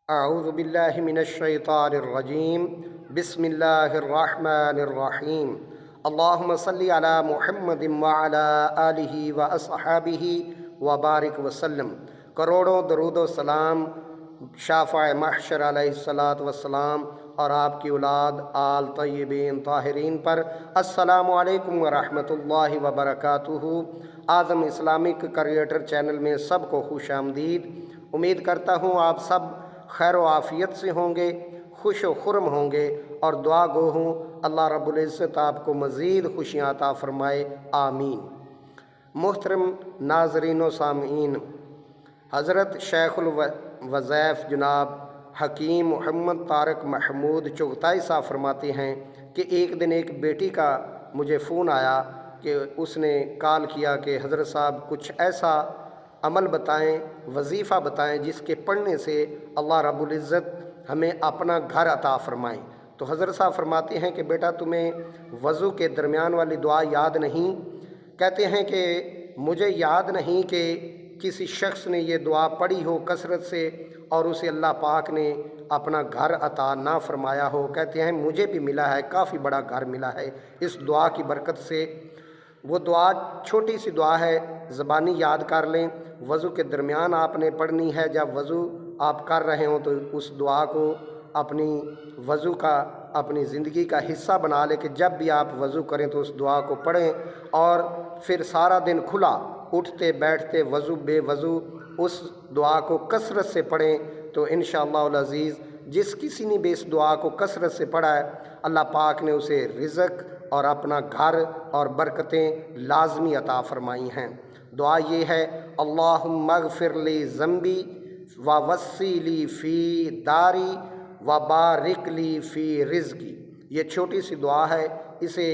اعوذ باللہ من الشیطان الرجیم بسم اللہ الرحمن الرحیم اللہم صلی علی محمد وعلی آلہ واصحابہ وبارک وسلم۔ کروڑوں درود و سلام شافع محشر علیہ الصلاۃ والسلام اور آپ کی اولاد آل طیبین طاہرین پر۔ السلام علیکم ورحمۃ اللہ وبرکاتہ۔ اعظم اسلامک کریٹر چینل میں سب کو خوش آمدید۔ امید کرتا ہوں آپ سب خیر و عافیت سے ہوں گے، خوش و خرم ہوں گے، اور دعا گو ہوں اللہ رب العزت آپ کو مزید خوشیاں عطا فرمائے، آمین۔ محترم ناظرین و سامعین، حضرت شیخ الوظائف جناب حکیم محمد طارق محمود چغتائی صاحب فرماتے ہیں کہ ایک دن ایک بیٹی کا مجھے فون آیا کہ اس نے کال کیا کہ حضرت صاحب کچھ ایسا عمل بتائیں، وظیفہ بتائیں جس کے پڑھنے سے اللہ رب العزت ہمیں اپنا گھر عطا فرمائیں۔ تو حضرت صاحب فرماتے ہیں کہ بیٹا تمہیں وضو کے درمیان والی دعا یاد نہیں؟ کہتے ہیں کہ مجھے یاد نہیں کہ کسی شخص نے یہ دعا پڑھی ہو کثرت سے اور اسے اللہ پاک نے اپنا گھر عطا نہ فرمایا ہو۔ کہتے ہیں مجھے بھی ملا ہے، کافی بڑا گھر ملا ہے اس دعا کی برکت سے۔ وہ دعا چھوٹی سی دعا ہے، زبانی یاد کر لیں۔ وضو کے درمیان آپ نے پڑھنی ہے، جب وضو آپ کر رہے ہوں تو اس دعا کو اپنی وضو کا اپنی زندگی کا حصہ بنا لیں کہ جب بھی آپ وضو کریں تو اس دعا کو پڑھیں، اور پھر سارا دن کھلا اٹھتے بیٹھتے وضو بے وضو اس دعا کو کثرت سے پڑھیں تو انشاءاللہ العزیز جس کسی نے بھی اس دعا کو کثرت سے پڑھا ہے اللہ پاک نے اسے رزق اور اپنا گھر اور برکتیں لازمی عطا فرمائی ہیں۔ دعا یہ ہے، اللہم اغفر لی ذنبی ووسع لی فی داری وبارک لی فی رزقی۔ یہ چھوٹی سی دعا ہے، اسے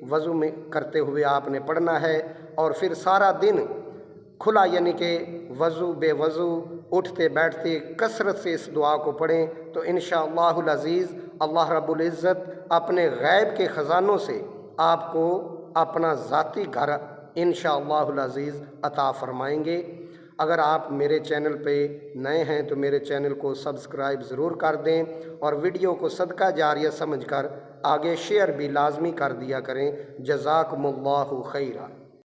وضو میں کرتے ہوئے آپ نے پڑھنا ہے، اور پھر سارا دن کھلا یعنی کہ وضو بے وضو اٹھتے بیٹھتے کثرت سے اس دعا کو پڑھیں تو انشاءاللہ العزیز اللہ رب العزت اپنے غیب کے خزانوں سے آپ کو اپنا ذاتی گھر انشاءاللہ العزیز عطا فرمائیں گے۔ اگر آپ میرے چینل پہ نئے ہیں تو میرے چینل کو سبسکرائب ضرور کر دیں، اور ویڈیو کو صدقہ جاریہ سمجھ کر آگے شیئر بھی لازمی کر دیا کریں۔ جزاکم اللہ خیرہ۔